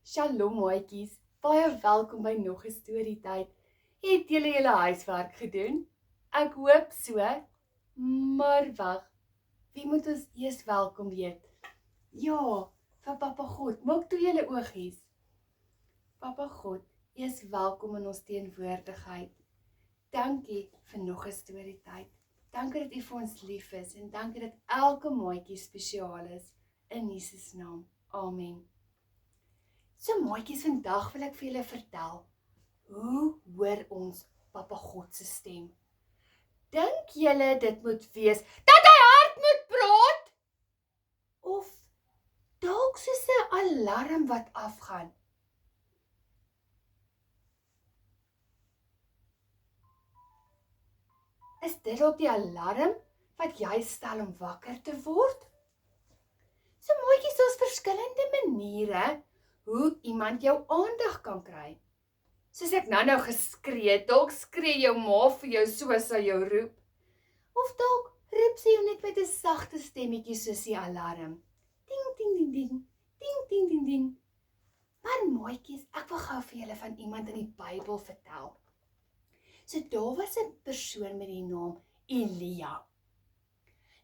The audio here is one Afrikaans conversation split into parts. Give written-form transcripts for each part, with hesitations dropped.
Shalom maatjies, baie welkom by nog 'n storietyd. Het julle julle huiswerk gedoen? Ek hoop so, maar wag, wie moet ons eers welkom weet? Ja, vir Papa God, maak toe julle oogies. Papa God, eers welkom in ons teenwoordigheid. Dankie vir nog 'n storietyd. Dankie dat U vir ons lief is en dankie dat elke maatjie spesiaal is. In Jesus naam, amen. So maatjies, vandag wil ek vir julle vertel, hoe hoor ons Papa God se stem? Dink julle dit moet wees, dat hy hard moet praat? Of dalk soos 'n alarm wat afgaan? Is dit dalk die alarm wat jy stel om wakker te word? So maatjies, daar's verskillende maniere hoe iemand jou aandag kan kry. Soos ek nou geskree het, dalk skree jou ma vir jou soos sy jou roep. Of dalk roep sy jou net met 'n sagte stemmetjie soos die alarm. Ding, ding, ding, ding, ding, ding, ding, ding. Maar maatjies, ek wil gou vir julle van iemand in die Bybel vertel. So daar was 'n persoon met die naam Elia.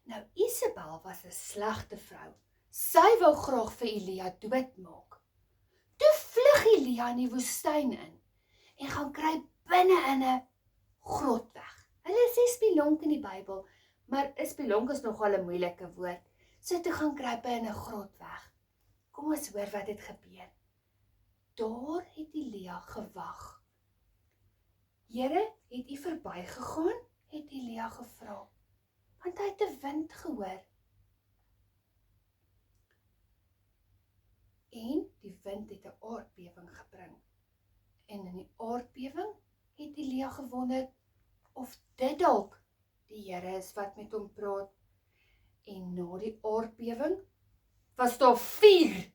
Nou Isabel was 'n slegte vrou. Sy wou graag vir Elia doodmaak. Toe vlug Elia in die woestyn in en gaan kruip binne in 'n grot weg. Hulle sê spelonk in die Bybel, maar 'n spelonk is nogal 'n moeilike woord. So toe gaan kruip hy in 'n grot weg. Kom ons hoor wat het gebeur. Daar het Elia gewag. Here, het U verbygegaan? Het Elia gevra, want hy het 'n wind gehoor. En die wind het 'n aardbewing gebring. En in die aardbewing het Elia gewonder of dit dalk die Here is wat met hom praat. En na die aardbewing was daar vuur.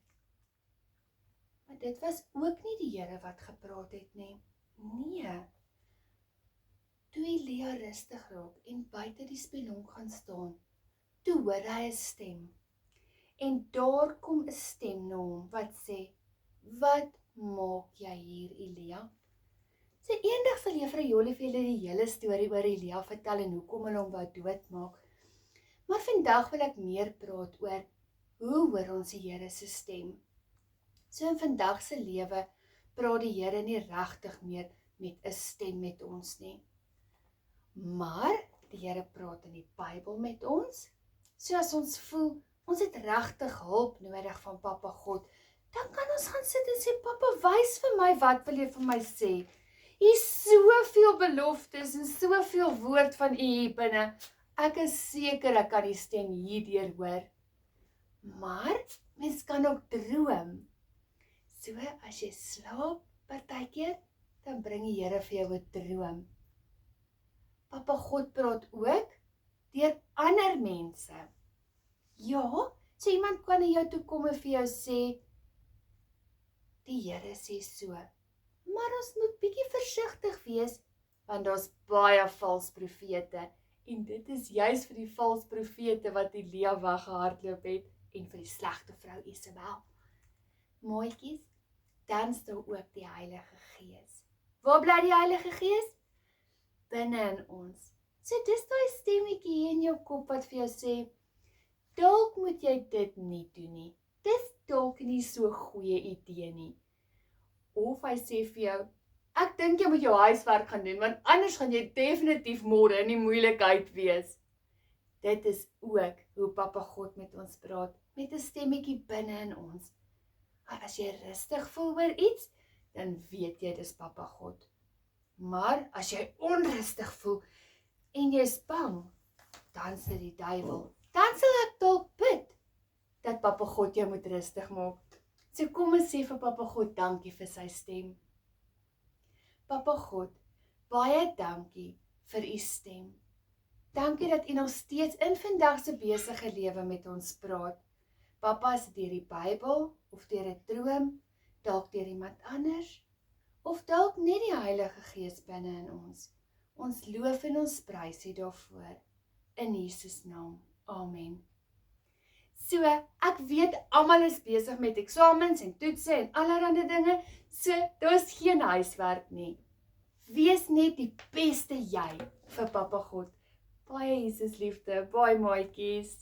Maar dit was ook nie die Here wat gepraat het nie. Nee. Toe Elia rustig raak en buite die spelonk gaan staan, toe hoor hy 'n stem. En daar kom 'n stem na hom wat sê, "Wat maak jy hier, Elia?" So eendag sal Juffrou Jolie vir julle die hele storie oor Elia vertel en hoekom hulle hom wou doodmaak. Maar vandag wil ek meer praat oor hoe hoor ons die Here se stem. So in vandag se lewe praat die Here nie regtig meer met 'n stem met ons nie. Maar die Here praat in die Bybel met ons. So as ons voel ons het regtig hulp nodig van Papa God, dan kan ons gaan sit en sê, "Papa, wys vir my, wat wil jy vir my sê? Hier's soveel beloftes en soveel woord van U hier binne. Ek is seker ek kan die stem hierdeur hoor." Maar mens kan ook droom. So as jy slaap partykeer, dan bring die Here vir jou 'n droom. Papa God praat ook deur ander mense. Ja, so iemand kan na jou toe kom en vir jou sê, "Die Here sê so." Maar ons moet bietjie versigtig wees, want daar's baie vals profete. En dit is juis vir die vals profete wat Elia weggehardloop het en vir die slegte vrou Isabel. Maatjies, dan staan ook die Heilige Gees. Waar bly die Heilige Gees? Binne in ons. So dis daai stemmetjie in jou kop wat vir jou sê, "Dalk moet jy dit nie doen nie. Dis dalk nie so goeie idee nie." Of hy sê vir jou, "Ek dink jy moet jou huiswerk gaan doen, want anders gaan jy definitief môre in die moeilikheid wees." Dit is ook hoe Papa God met ons praat, met 'n stemmetjie binne in ons. As jy rustig voel oor iets, dan weet jy dis Papa God. Maar as jy onrustig voel en jy's bang, dan is dit die duiwel. Dan sal ek dalk bid dat Papa God jou moet rustig maak. So kom ons sê vir Papa God dankie vir sy stem. Papa God, baie dankie vir U stem. Dankie dat U nog steeds in vandag se besige lewe met ons praat. Papa, is dit deur die Bybel of deur 'n droom, dalk deur iemand anders, of dalk net die Heilige Gees binne in ons. Ons loof en ons prys U daarvoor. In Jesus naam. Amen. So, ek weet almal is besig met eksamens en toetse en allerlei dinge, so daar's geen huiswerk nie. Wees net die beste jy vir Papa God. Baie Jesus liefde, baie maatjies.